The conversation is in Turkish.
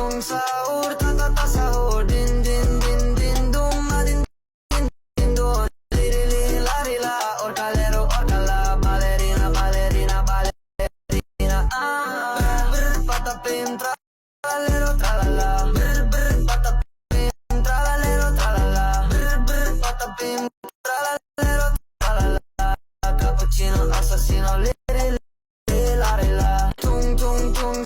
tung sahur, ta sahur, din din din din dum, na din din din do, liri li la ri la, orcalero orcala, ballerina ballerina ballerina, brr patapim tralero tralala, brr patapim tralero tralala, brr patapim tralero tralala, cappuccino assassino, liri li la ri la, tung tung tung.